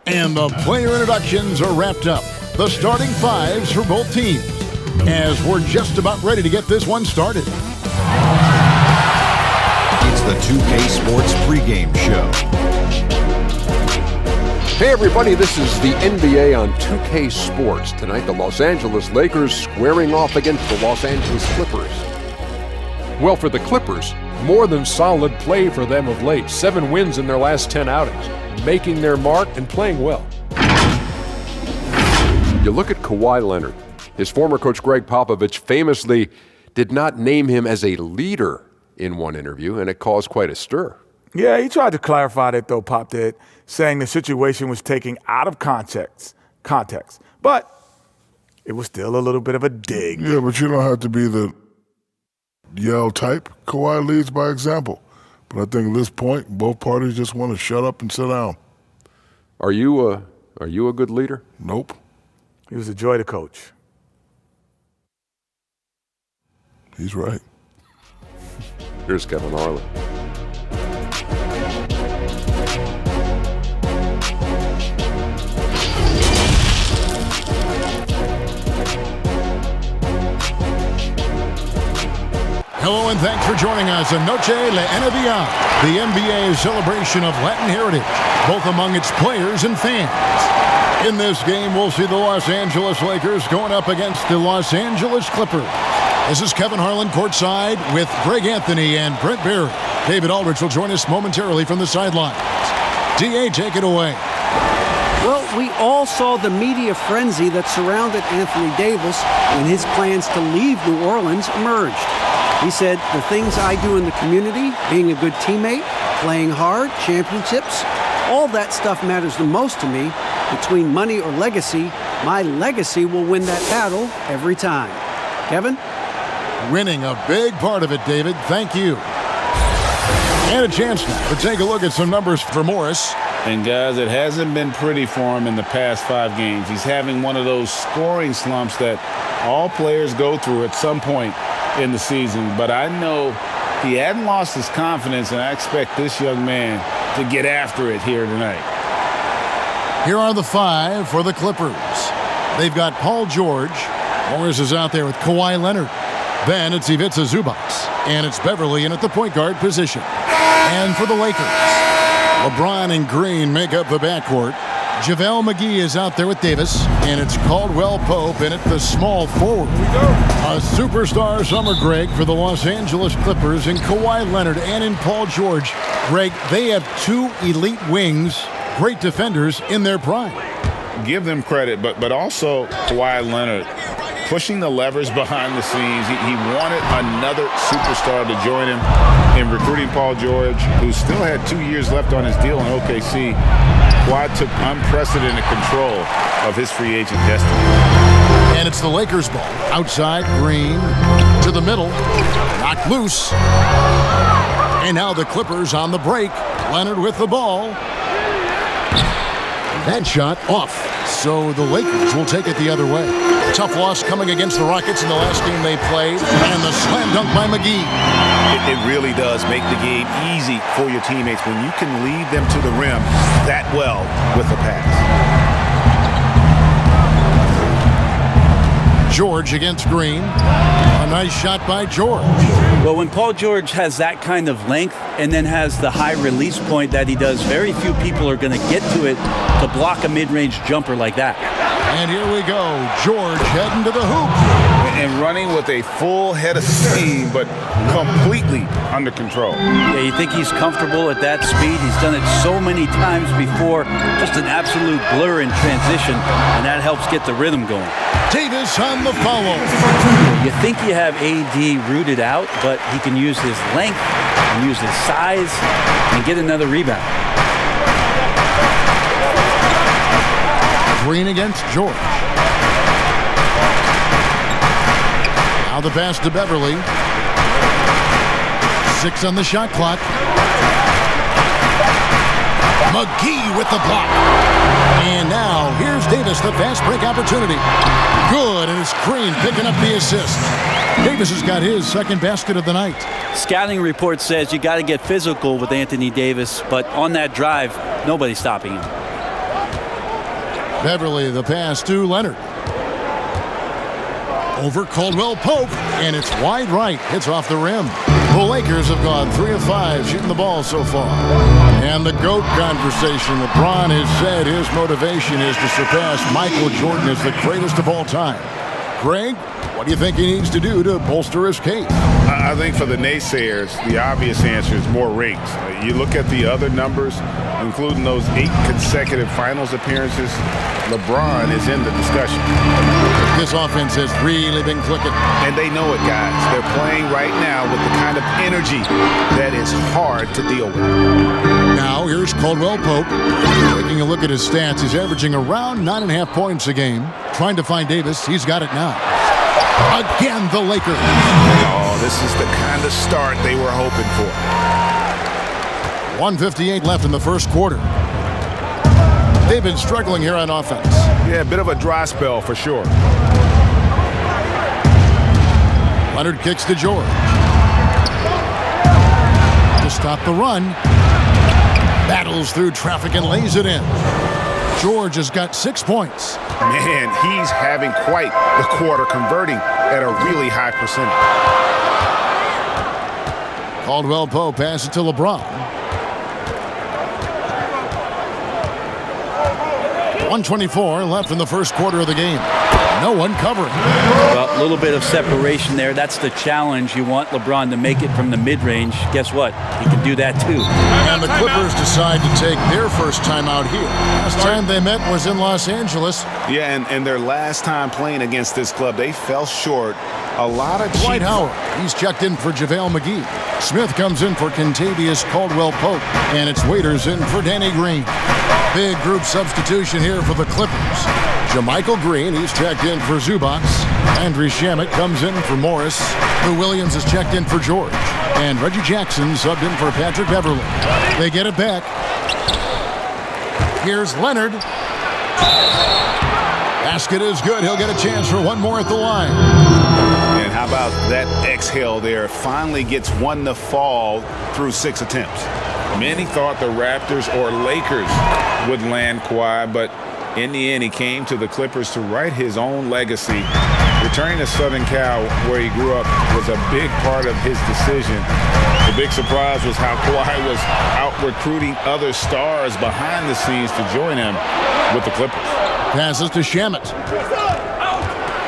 And the player introductions are wrapped up. The starting fives for both teams, as we're just about ready to get this one started. It's the 2K Sports pregame show. Hey everybody, this is the NBA on 2K Sports. Tonight, the Los Angeles Lakers squaring off against the Los Angeles Clippers. Well, for the Clippers, more than solid play for them of late. 7 wins in their last 10 outings, making their mark and playing well. You look at Kawhi Leonard. His former coach Greg Popovich famously did not name him as a leader in one interview, and it caused quite a stir. Yeah, he tried to clarify that, though, Pop did, saying the situation was taken out of context. But it was still a little bit of a dig. Yeah, but you don't have to be the yell type. Kawhi leads by example. But I think at this point, both parties just want to shut up and sit down. Are you a good leader? Nope. He was a joy to coach. He's right. Here's Kevin Harlan. Hello and thanks for joining us on Noche La NBA, the NBA's celebration of Latin heritage, both among its players and fans. In this game, we'll see the Los Angeles Lakers going up against the Los Angeles Clippers. This is Kevin Harlan courtside with Greg Anthony and Brent Barry. David Aldridge will join us momentarily from the sidelines. DA, take it away. Well, we all saw the media frenzy that surrounded Anthony Davis when his plans to leave New Orleans emerged. He said, the things I do in the community, being a good teammate, playing hard, championships, all that stuff matters the most to me. Between money or legacy, my legacy will win that battle every time. Kevin? Winning a big part of it, David. Thank you. And a chance now to take a look at some numbers for Morris. And guys, it hasn't been pretty for him in the past 5 games. He's having one of those scoring slumps that all players go through at some point in the season. But I know he hadn't lost his confidence, and I expect this young man to get after it here tonight. Here are the 5 for the Clippers. They've got Paul George. Morris is out there with Kawhi Leonard. Then it's Ivica Zubac. And it's Beverly in at the point guard position. And for the Lakers, LeBron and Green make up the backcourt. JaVale McGee is out there with Davis. And it's Caldwell Pope in at the small forward. A superstar summer, Greg, for the Los Angeles Clippers in Kawhi Leonard and in Paul George. Greg, they have 2 elite wings, great defenders in their prime. Give them credit, but also Kawhi Leonard pushing the levers behind the scenes. He wanted another superstar to join him in recruiting Paul George, who still had 2 years left on his deal in OKC. Kawhi took unprecedented control of his free agent destiny. And it's the Lakers ball. Outside, Green to the middle. Knocked loose. And now the Clippers on the break. Leonard with the ball. That shot off. So the Lakers will take it the other way. Tough loss coming against the Rockets in the last game they played. And the slam dunk by McGee. It really does make the game easy for your teammates when you can lead them to the rim that well with a pass. George against Green. A nice shot by George. Well, when Paul George has that kind of length and then has the high release point that he does, very few people are going to get to it to block a mid-range jumper like that. And here we go. George heading to the hoop. And running with a full head of steam, but completely under control. Yeah, you think he's comfortable at that speed. He's done it so many times before. Just an absolute blur in transition, and that helps get the rhythm going. Davis on the follow. You think you have AD rooted out, but he can use his length and use his size and get another rebound. Green against George. Now the pass to Beverly. 6 on the shot clock. McGee with the block. And now here's Davis, the fast break opportunity. Good, and it's Green picking up the assist. Davis has got his second basket of the night. Scouting report says you got to get physical with Anthony Davis, but on that drive, nobody's stopping him. Beverly, the pass to Leonard. Over Caldwell Pope, and it's wide right. Hits off the rim. The Lakers have gone 3 of 5 shooting the ball so far. And the GOAT conversation. LeBron has said his motivation is to surpass Michael Jordan as the greatest of all time. Greg, what do you think he needs to do to bolster his case? I think for the naysayers, the obvious answer is more rings. You look at the other numbers, including those 8 consecutive finals appearances, LeBron is in the discussion. This offense has really been clicking. And they know it, guys. They're playing right now with the kind of energy that is hard to deal with. Now, here's Caldwell Pope. Taking a look at his stats, he's averaging around 9.5 points a game. Trying to find Davis. He's got it now. Again, the Lakers. Oh, this is the kind of start they were hoping for. 1:58 left in the first quarter. They've been struggling here on offense. Yeah, a bit of a dry spell for sure. Leonard kicks to George. To stop the run. Battles through traffic and lays it in. George has got 6 points. Man, he's having quite the quarter, converting at a really high percentage. Caldwell Pope passes it to LeBron. 1:24 left in the first quarter of the game. No one covering. Well, a little bit of separation there. That's the challenge. You want LeBron to make it from the mid-range. Guess what? He can do that too. And the Clippers decide to take their first time out here. Last time they met was in Los Angeles. Yeah, and their last time playing against this club, they fell short. A lot of Dwight Howard, he's checked in for JaVale McGee. Smith comes in for Kentavious Caldwell-Pope. And it's Waiters in for Danny Green. Big group substitution here for the Clippers. JaMychal Green, he's checked in for Zubac. Andrew Shamet comes in for Morris. Lou Williams is checked in for George. And Reggie Jackson subbed in for Patrick Beverly. They get it back. Here's Leonard. Basket is good. He'll get a chance for one more at the line. And how about that exhale there? Finally gets one to fall through 6 attempts. Many thought the Raptors or Lakers would land Kawhi, but in the end, he came to the Clippers to write his own legacy. Returning to Southern Cal, where he grew up, was a big part of his decision. The big surprise was how Kawhi was out recruiting other stars behind the scenes to join him with the Clippers. Passes to Shamet.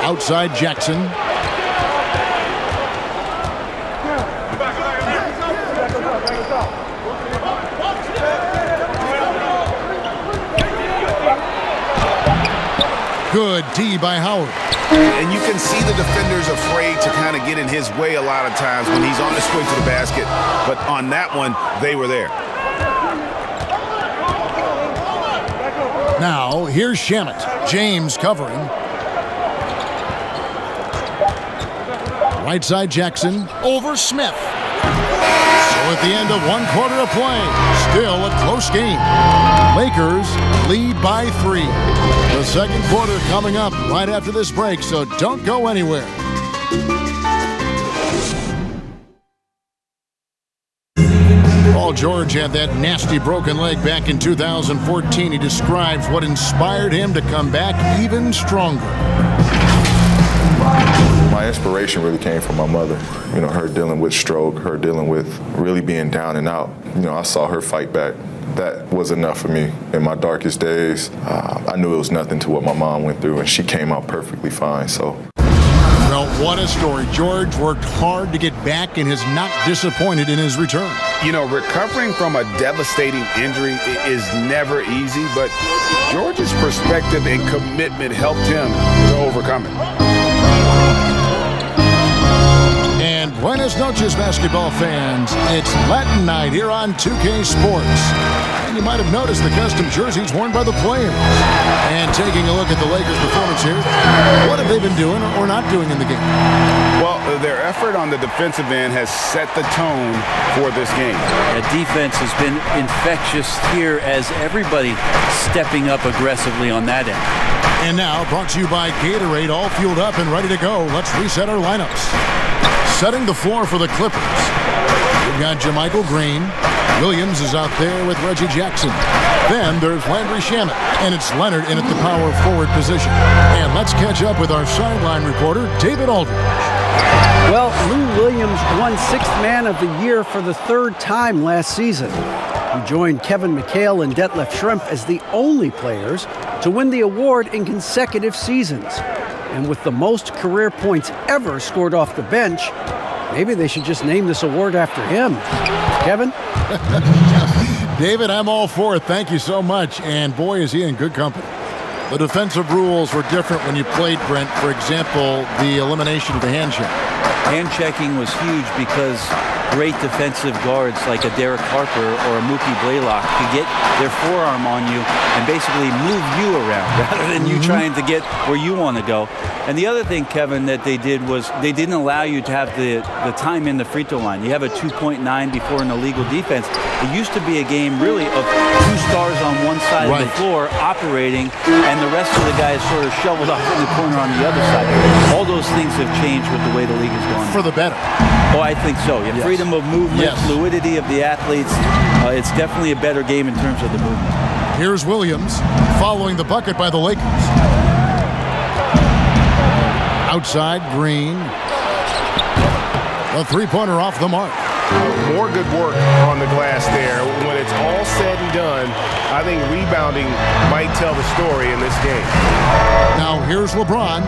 Outside Jackson. Good D by Howard. And you can see the defenders afraid to kind of get in his way a lot of times when he's on his way to the basket. But on that one, they were there. Now, here's Shamet. James covering. Right side Jackson. Over Smith. So at the end of 1 quarter of play, still a close game. Lakers lead by 3. The second quarter coming up right after this break, so don't go anywhere. Paul George had that nasty broken leg back in 2014. He describes what inspired him to come back even stronger. My inspiration really came from my mother. You know, her dealing with stroke, her dealing with really being down and out. You know, I saw her fight back. That was enough for me. In my darkest days, I knew it was nothing to what my mom went through, and she came out perfectly fine, so. Well, what a story. George worked hard to get back and has not disappointed in his return. You know, recovering from a devastating injury is never easy, but George's perspective and commitment helped him to overcome it. And buenas noches, basketball fans. It's Latin night here on 2K Sports. And you might have noticed the custom jerseys worn by the players. And taking a look at the Lakers' performance here, what have they been doing or not doing in the game? Well, their effort on the defensive end has set the tone for this game. The defense has been infectious here as everybody stepping up aggressively on that end. And now, brought to you by Gatorade, all fueled up and ready to go. Let's reset our lineups. Setting the floor for the Clippers. We've got JaMychal Green. Williams is out there with Reggie Jackson. Then there's Landry Shamet, and it's Leonard in at the power forward position. And let's catch up with our sideline reporter, David Aldridge. Well, Lou Williams won Sixth Man of the Year for the third time last season. He joined Kevin McHale and Detlef Schrempf as the only players to win the award in consecutive seasons. And with the most career points ever scored off the bench, maybe they should just name this award after him. Kevin? David, I'm all for it. Thank you so much. And boy, is he in good company. The defensive rules were different when you played, Brent. For example, the elimination of the hand check. Hand checking was huge because great defensive guards like a Derek Harper or a Mookie Blaylock could get their forearm on you and basically move you around rather than you trying to get where you want to go. And the other thing, Kevin, that they did was they didn't allow you to have the time in the free throw line. You have a 2.9 before an illegal defense. It used to be a game really of two stars on one side of the floor operating, and the rest of the guys sort of shoveled off in the corner on the other side. All those things have changed with the way the league is going. For the better. Oh, I think so. You have freedom of movement, fluidity of the athletes. It's definitely a better game in terms of the movement. Here's Williams following the bucket by the Lakers. Outside, Green. A three-pointer off the mark. More good work on the glass there. When it's all said and done, I think rebounding might tell the story in this game. Now here's LeBron.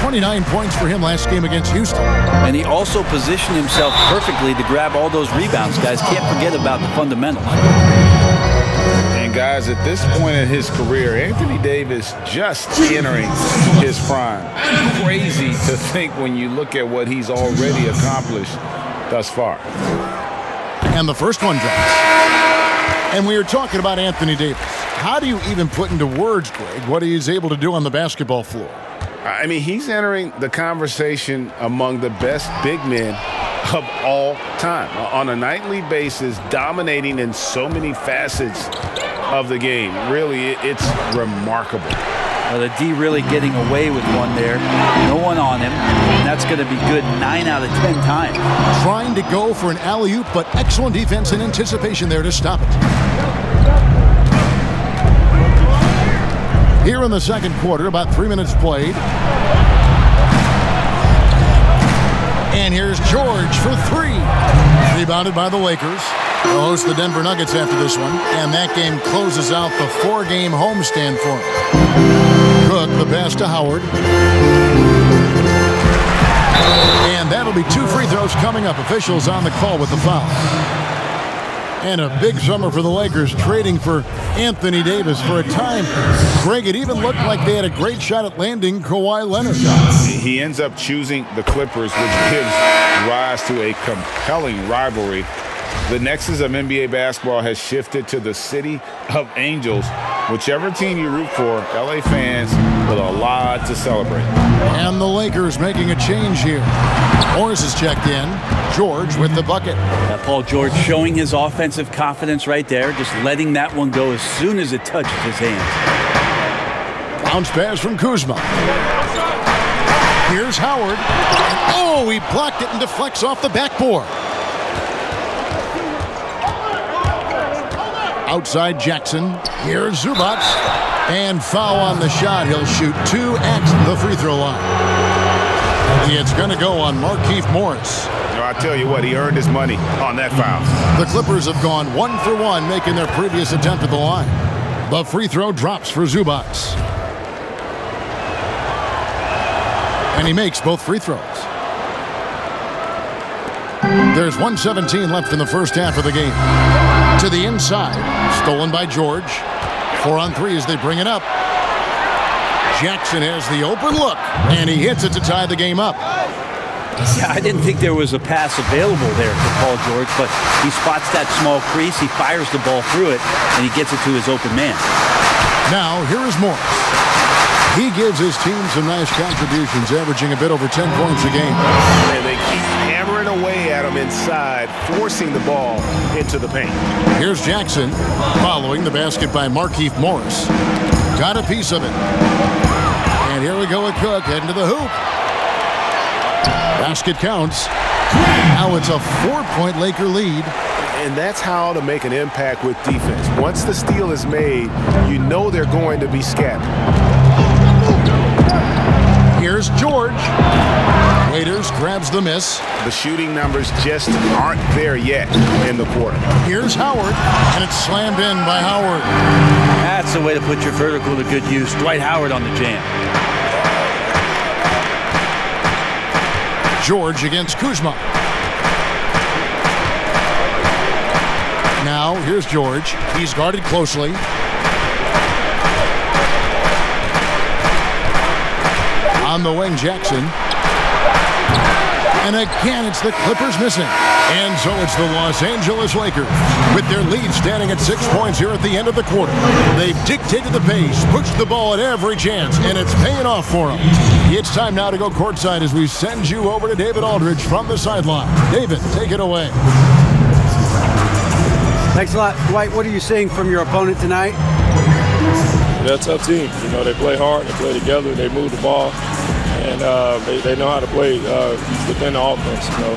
29 points for him last game against Houston. And he also positioned himself perfectly to grab all those rebounds. Guys, can't forget about the fundamentals. And guys, at this point in his career, Anthony Davis just entering his prime. Crazy to think when you look at what he's already accomplished thus far. And the first one drops. And we were talking about Anthony Davis. How do you even put into words, Greg, what he's able to do on the basketball floor? I mean, he's entering the conversation among the best big men of all time. On a nightly basis, dominating in so many facets of the game. Really, it's remarkable. The D really getting away with one there. No one on him. And that's going to be good 9 out of 10 times. Trying to go for an alley-oop, but excellent defense and anticipation there to stop it. Here in the second quarter, about 3 minutes played. And here's George for three. Rebounded by the Lakers. They'll host the Denver Nuggets after this one. And that game closes out the 4-game homestand for them. Cook, the pass to Howard. And that'll be 2 free throws coming up. Officials on the call with the foul. And a big summer for the Lakers, trading for Anthony Davis for a time. Greg, it even looked like they had a great shot at landing Kawhi Leonard. He ends up choosing the Clippers, which gives rise to a compelling rivalry. The nexus of NBA basketball has shifted to the city of angels. Whichever team you root for, LA fans with a lot to celebrate. And the Lakers making a change here. Morris is checked in. George with the bucket. Paul George showing his offensive confidence right there, just letting that one go as soon as it touches his hands. Bounce pass from Kuzma. Here's Howard. And oh, he blocked it and deflects off the backboard. Outside Jackson. Here's Zubac. And foul on the shot. He'll shoot 2 at the free throw line. It's going to go on Markieff Morris. I tell you what, he earned his money on that foul. The Clippers have gone 1 for 1, making their previous attempt at the line. The free throw drops for Zubac. And he makes both free throws. There's 1:17 left in the first half of the game. To the inside, stolen by George. 4 on 3 as they bring it up. Jackson has the open look, and he hits it to tie the game up. Yeah, I didn't think there was a pass available there for Paul George, but he spots that small crease, he fires the ball through it, and he gets it to his open man. Now, here is Morris. He gives his team some nice contributions, averaging a bit over 10 points a game. And they keep hammering away at him inside, forcing the ball into the paint. Here's Jackson, following the basket by Markieff Morris. Got a piece of it. And here we go with Cook, heading to the hoop. Basket counts. Now it's a 4-point Laker lead. And that's how to make an impact with defense. Once the steal is made, you know they're going to be scattered. Here's George. Waiters grabs the miss. The shooting numbers just aren't there yet in the quarter. Here's Howard, and it's slammed in by Howard. That's the way to put your vertical to good use. Dwight Howard on the jam. George against Kuzma. Now, here's George. He's guarded closely. On the wing, Jackson. And again, it's the Clippers missing. And so it's the Los Angeles Lakers with their lead standing at 6 points here at the end of the quarter. They've dictated the pace, pushed the ball at every chance, and it's paying off for them. It's time now to go courtside as we send you over to David Aldridge from the sideline. David, take it away. Thanks a lot. Dwight, what are you seeing from your opponent tonight? They're a tough team. You know, they play hard, they play together, they move the ball, and they know how to play within the offense, you know.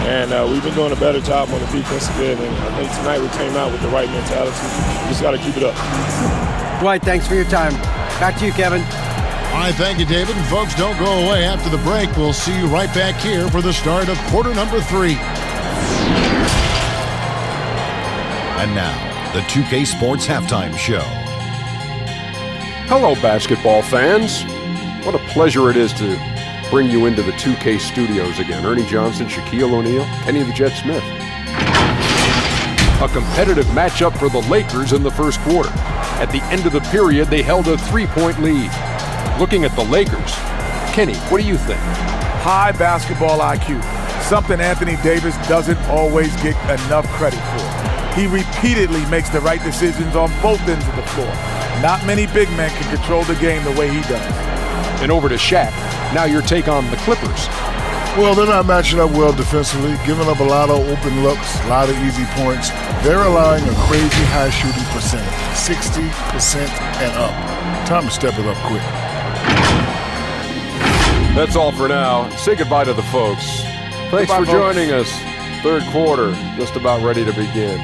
And we've been doing a better job on the defensive end, and I think tonight we came out with the right mentality. We just got to keep it up. Dwight, thanks for your time. Back to you, Kevin. All right, thank you, David. And folks, don't go away. After the break, we'll see you right back here for the start of quarter number 3. And now, the 2K Sports Halftime Show. Hello, basketball fans. What a pleasure it is to bring you into the 2K studios again. Ernie Johnson, Shaquille O'Neal, Kenny the Jet Smith. A competitive matchup for the Lakers in the first quarter. At the end of the period, they held a 3-point lead. Looking at the Lakers, Kenny, what do you think? High basketball IQ, something Anthony Davis doesn't always get enough credit for. He repeatedly makes the right decisions on both ends of the floor. Not many big men can control the game the way he does. And over to Shaq. Now your take on the Clippers. Well, they're not matching up well defensively, giving up a lot of open looks, a lot of easy points. They're allowing a crazy high shooting percentage, 60% and up. Time to step it up quick. That's all for now. Say goodbye to the folks. Thanks for joining us. Third quarter, just about ready to begin.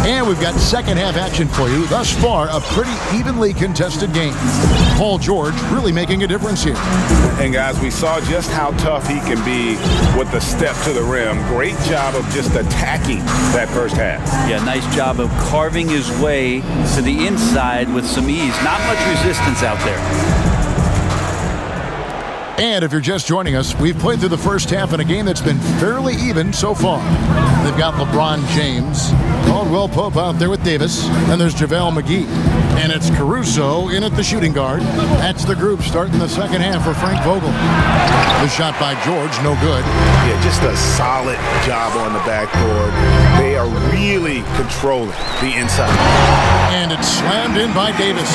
And we've got second half action for you. Thus far, a pretty evenly contested game. Paul George really making a difference here. And guys, we saw just how tough he can be with the step to the rim. Great job of just attacking that first half. Yeah, nice job of carving his way to the inside with some ease. Not much resistance out there. And if you're just joining us, we've played through the first half in a game that's been fairly even so far. They've got LeBron James, Caldwell Pope out there with Davis, and there's JaVale McGee. And it's Caruso in at the shooting guard. That's the group starting the second half for Frank Vogel. The shot by George, no good. Yeah, just a solid job on the backboard. They are really controlling the inside. And it's slammed in by Davis.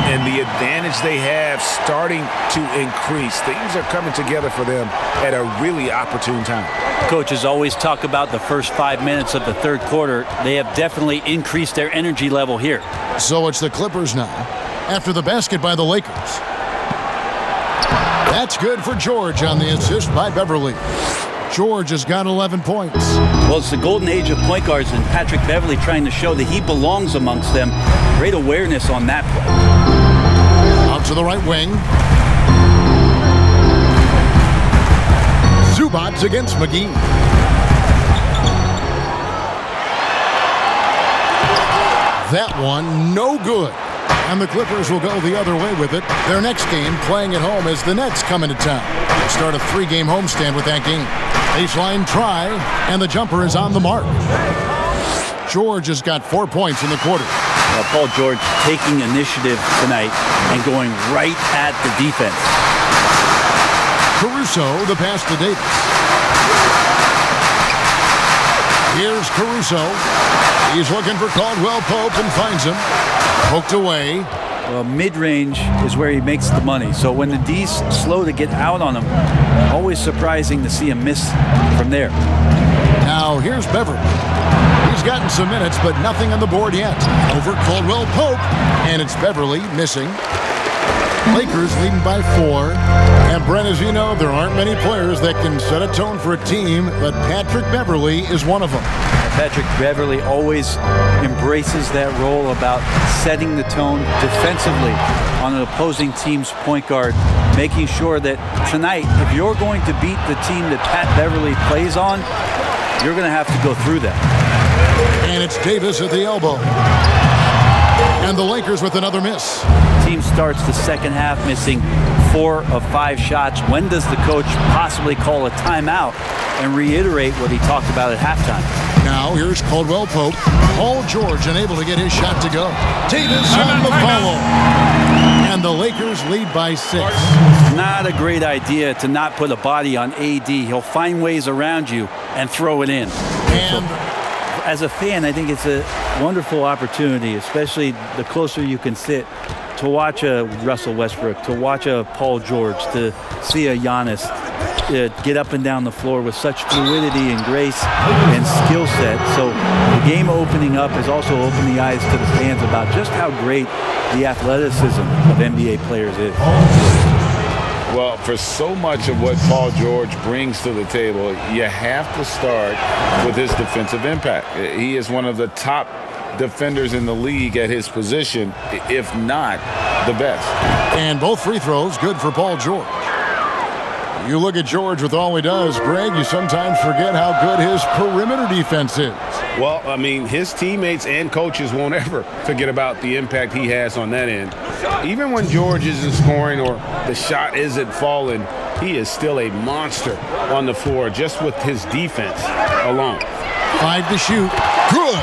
And the advantage they have starting to increase. Things are coming together for them at a really opportune time. Coaches always talk about the first 5 minutes of the third quarter. They have definitely increased their energy level here. So it's the Clippers now, after the basket by the Lakers. That's good for George on the assist by Beverly. George has got 11 points. Well, it's the golden age of point guards, and Patrick Beverly trying to show that he belongs amongst them. Great awareness on that play. Out to the right wing. Zubats against McGee. That one, no good. And the Clippers will go the other way with it. Their next game, playing at home, as the Nets come into town. They start a 3-game homestand with that game. Baseline try, and the jumper is on the mark. George has got 4 points in the quarter. Paul George taking initiative tonight and going right at the defense. Caruso, the pass to Davis. Here's Caruso. He's looking for Caldwell Pope and finds him. Poked away. Well, mid-range is where he makes the money. So when the D's slow to get out on him, always surprising to see him miss from there. Now here's Beverly. He's gotten some minutes, but nothing on the board yet. Over Caldwell Pope, and it's Beverly missing. Lakers leading by 4. And Brent, as you know, there aren't many players that can set a tone for a team, but Patrick Beverly is one of them. Patrick Beverly always embraces that role about setting the tone defensively on an opposing team's point guard, making sure that tonight, if you're going to beat the team that Pat Beverly plays on, you're going to have to go through that. And it's Davis at the elbow. And the Lakers with another miss. Team starts the second half missing 4 of 5 shots. When does the coach possibly call a timeout and reiterate what he talked about at halftime? Now here's Caldwell Pope. Paul George unable to get his shot to go. Davis on the follow. And the Lakers lead by 6. Not a great idea to not put a body on AD. He'll find ways around you and throw it in. And as a fan, I think it's a wonderful opportunity, especially the closer you can sit, to watch a Russell Westbrook, to watch a Paul George, to see a Giannis get up and down the floor with such fluidity and grace and skill set. So the game opening up has also opened the eyes to the fans about just how great the athleticism of NBA players is. Well, for so much of what Paul George brings to the table, you have to start with his defensive impact. He is one of the top defenders in the league at his position, if not the best. And both free throws good for Paul George. You look at George with all he does, Greg, you sometimes forget how good his perimeter defense is. Well, I mean, his teammates and coaches won't ever forget about the impact he has on that end. Even when George isn't scoring or the shot isn't falling, he is still a monster on the floor just with his defense alone. 5 to shoot. Good.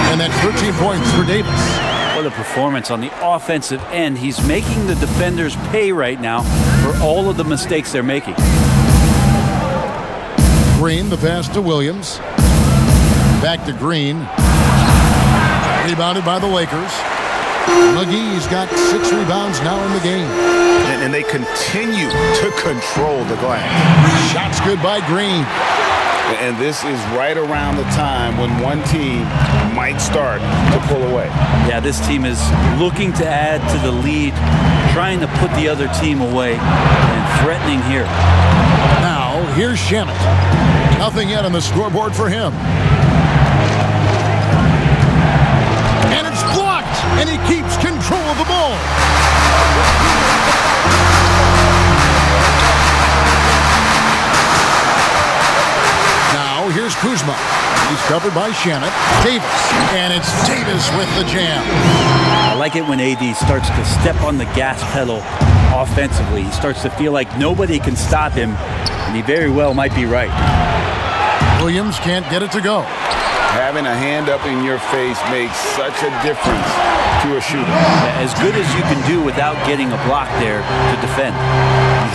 And that's 13 points for Davis. What a performance on the offensive end. He's making the defenders pay right now for all of the mistakes they're making. Green, the pass to Williams. Back to Green. Rebounded by the Lakers. McGee's got 6 rebounds now in the game. And they continue to control the glass. Shots good by Green. And this is right around the time when one team might start to pull away. Yeah, this team is looking to add to the lead, trying to put the other team away, and threatening here. Now, here's Shamet. Nothing yet on the scoreboard for him. And it's blocked, and he keeps control of the ball. Here's Kuzma. He's covered by Shamet. Davis. And it's Davis with the jam. I like it when AD starts to step on the gas pedal offensively. He starts to feel like nobody can stop him, and he very well might be right. Williams can't get it to go. Having a hand up in your face makes such a difference to a shooter. As good as you can do without getting a block there to defend.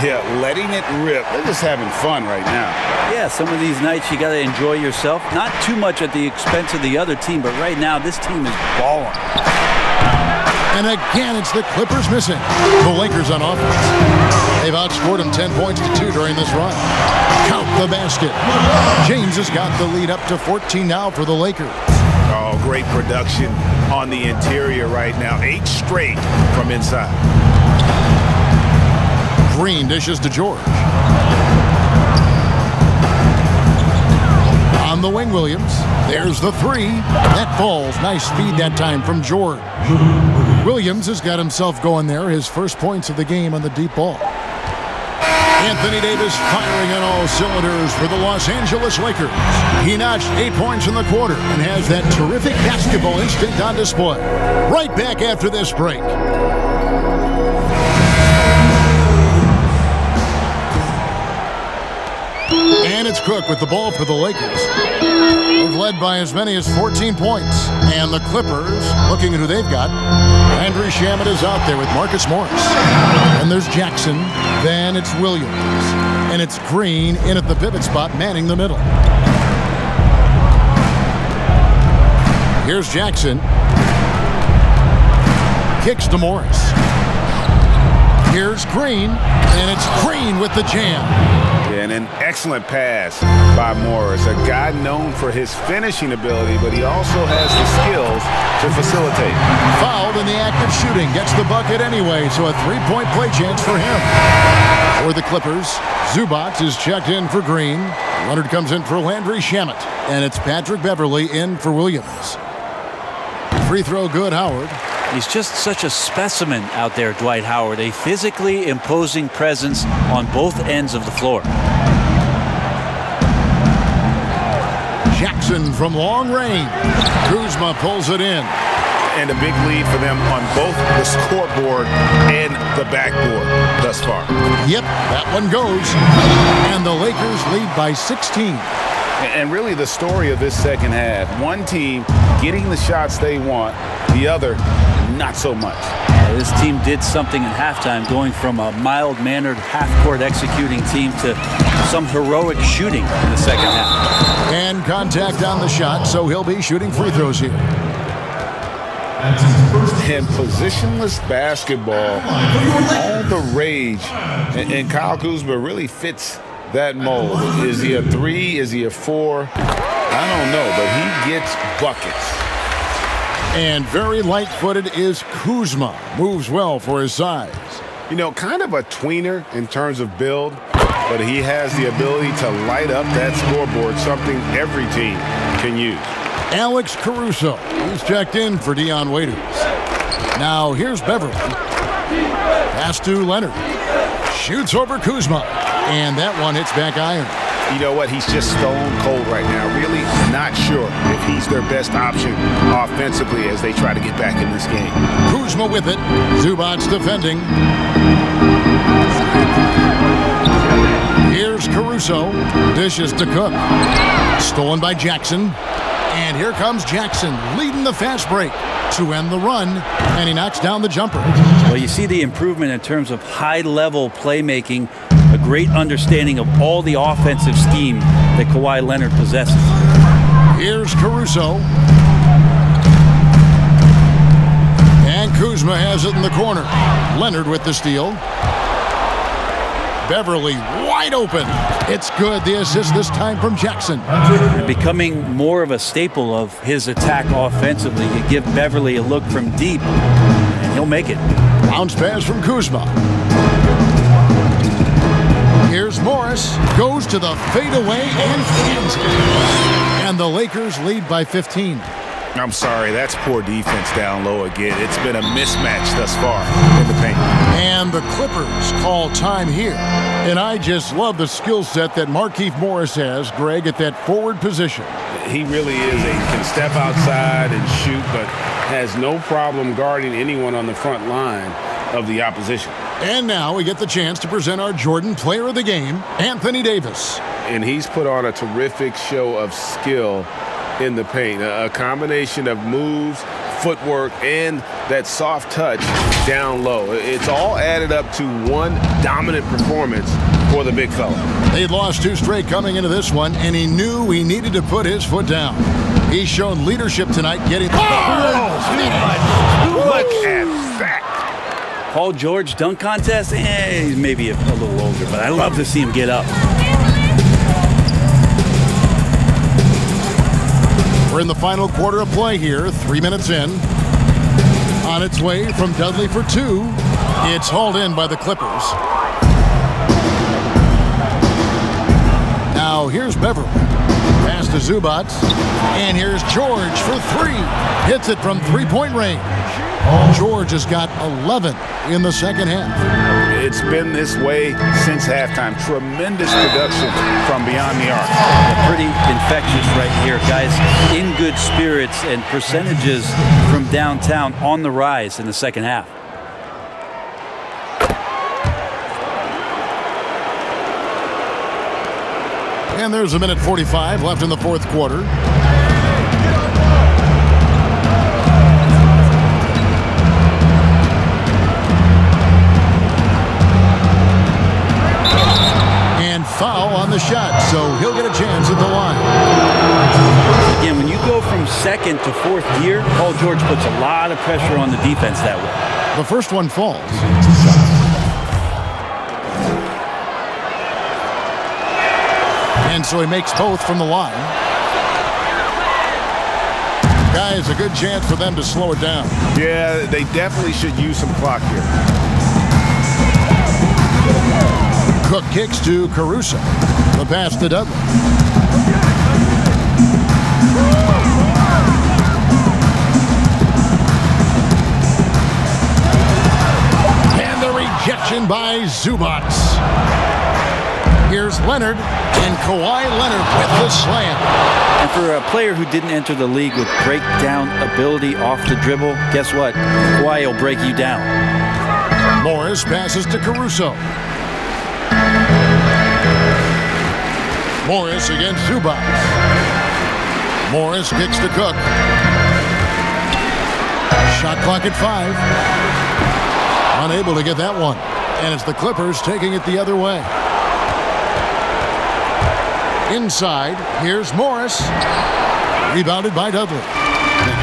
Yeah, letting it rip. They're just having fun right now. Yeah, some of these nights you got to enjoy yourself. Not too much at the expense of the other team, but right now this team is balling. And again, it's the Clippers missing. The Lakers on offense. They've outscored them 10 points to 2 during this run. Count the basket. James has got the lead up to 14 now for the Lakers. Oh, great production on the interior right now. 8 straight from inside. Green dishes to George. On the wing, Williams. There's the 3. That falls. Nice feed that time from George. Williams has got himself going there. His first points of the game on the deep ball. Anthony Davis firing on all cylinders for the Los Angeles Lakers. He notched 8 points in the quarter and has that terrific basketball instinct on display. Right back after this break. And it's Cook with the ball for the Lakers. They've led by as many as 14 points. And the Clippers, looking at who they've got, Landry Shamet is out there with Marcus Morris. And there's Jackson. Then it's Williams. And it's Green in at the pivot spot, manning the middle. Here's Jackson. Kicks to Morris. Here's Green, and it's Green with the jam. And an excellent pass by Morris, a guy known for his finishing ability, but he also has the skills to facilitate. Fouled in the act of shooting, gets the bucket anyway, so a three-point play chance for him. For the Clippers, Zubac is checked in for Green. Leonard comes in for Landry Shamet, and it's Patrick Beverley in for Williams. Free throw good, Howard. He's just such a specimen out there, Dwight Howard, a physically imposing presence on both ends of the floor. Jackson from long range. Kuzma pulls it in. And a big lead for them on both the scoreboard and the backboard thus far. Yep, that one goes. And the Lakers lead by 16. And really the story of this second half, one team getting the shots they want, the other not so much. This team did something in halftime, going from a mild-mannered half-court executing team to some heroic shooting in the second half. And contact on the shot, so he'll be shooting free throws here. And positionless basketball, all the rage, and Kyle Kuzma really fits that mold. Is he a 3? Is he a 4? I don't know, but he gets buckets. And very light-footed is Kuzma. Moves well for his size. You know, kind of a tweener in terms of build, but he has the ability to light up that scoreboard, something every team can use. Alex Caruso, who's checked in for Dion Waiters. Now here's Beverly. Pass to Leonard. Shoots over Kuzma. And that one hits back iron. You know what? He's just stone cold right now. Really not sure if he's their best option offensively as they try to get back in this game. Kuzma with it. Zubac defending. Here's Caruso. Dishes to Cook. Stolen by Jackson. And here comes Jackson leading the fast break to end the run. And he knocks down the jumper. Well, you see the improvement in terms of high-level playmaking, a great understanding of all the offensive scheme that Kawhi Leonard possesses. Here's Caruso. And Kuzma has it in the corner. Leonard with the steal. Beverly wide open. It's good. The assist this time from Jackson. And becoming more of a staple of his attack offensively. You give Beverly a look from deep, and he'll make it. Bounce pass from Kuzma. Here's Morris. Goes to the fadeaway and hits it. And the Lakers lead by 15. I'm sorry, that's poor defense down low again. It's been a mismatch thus far in the paint. And the Clippers call time here. And I just love the skill set that Markieff Morris has, Greg, at that forward position. He really is. He can step outside and shoot, but has no problem guarding anyone on the front line of the opposition. And now we get the chance to present our Jordan Player of the Game, Anthony Davis. And he's put on a terrific show of skill in the paint. A combination of moves, footwork, and that soft touch down low. It's all added up to one dominant performance for the big fella. They'd lost 2 straight coming into this one, and he knew he needed to put his foot down. He's shown leadership tonight, getting... Look at that. Paul George dunk contest? He's maybe a little older, but I love to see him get up. We're in the final quarter of play here, 3 minutes in. On its way from Dudley for 2. It's hauled in by the Clippers. Now here's Beverly. Pass to Zubac. And here's George for 3. Hits it from three-point range. George has got 11 in the second half. It's been this way since halftime. Tremendous production from beyond the arc. Pretty infectious right here, guys. In good spirits and percentages from downtown on the rise in the second half. And there's 1:45 left in the fourth quarter. Foul on the shot, so he'll get a chance at the line. Again, when you go from second to fourth gear, Paul George puts a lot of pressure on the defense that way. The first one falls. And so he makes both from the line. Guys, a good chance for them to slow it down. Yeah, they definitely should use some clock here. Cook kicks to Caruso. The pass to Dudley. And the rejection by Zubats. Here's Leonard, and Kawhi Leonard with the slam. And for a player who didn't enter the league with breakdown ability off the dribble, guess what? Kawhi will break you down. Morris passes to Caruso. Morris against Zubats. Morris kicks to Cook. Shot clock at 5. Unable to get that one. And it's the Clippers taking it the other way. Inside, here's Morris. Rebounded by Dudley.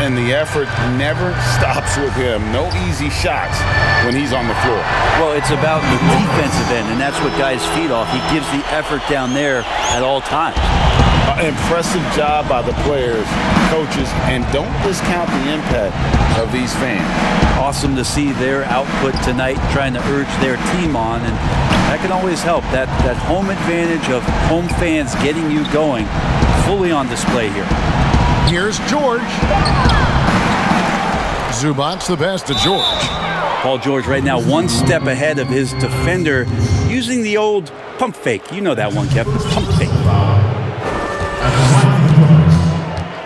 And the effort never stops with him. No easy shots when he's on the floor. Well, it's about the defensive end, and that's what guys feed off. He gives the effort down there at all times. Impressive job by the players, coaches, and don't discount the impact of these fans. Awesome to see their output tonight, trying to urge their team on, and that can always help. That home advantage of home fans getting you going, fully on display here. Here's George. Zubats the pass to George. Paul George right now one step ahead of his defender, using the old pump fake. You know that one, Kevin. Pump fake.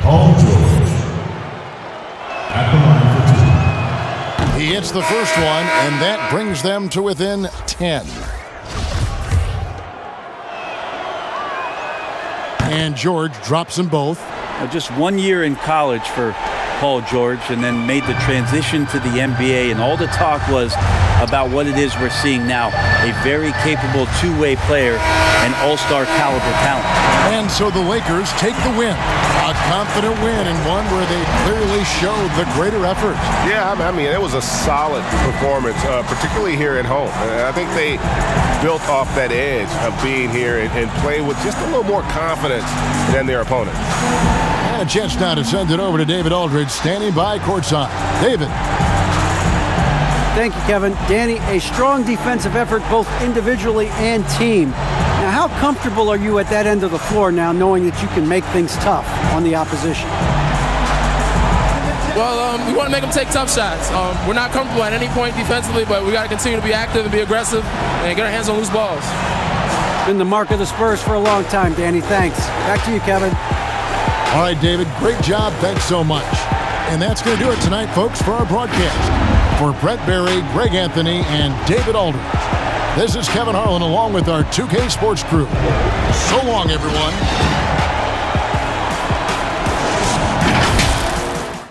Paul George. At the line for 2. He hits the first one, and that brings them to within 10. And George drops them both. Just 1 year in college for Paul George, and then made the transition to the NBA, and all the talk was about what it is we're seeing now. A very capable two-way player and all-star caliber talent. And so the Lakers take the win. A confident win, and one where they clearly showed the greater effort. Yeah, I mean, it was a solid performance, particularly here at home. I think they built off that edge of being here and play with just a little more confidence than their opponent. And a chance now to send it over to David Aldridge, standing by courtside. David. Thank you, Kevin. Danny, a strong defensive effort both individually and team. Now, how comfortable are you at that end of the floor now, knowing that you can make things tough on the opposition? Well, we want to make them take tough shots. We're not comfortable at any point defensively, but we got to continue to be active and be aggressive and get our hands on loose balls. Been the mark of the Spurs for a long time, Danny. Thanks. Back to you, Kevin. All right, David, great job. Thanks so much. And that's going to do it tonight, folks, for our broadcast. For Brett Berry, Greg Anthony, and David Aldridge, this is Kevin Harlan along with our 2K Sports crew. So long, everyone.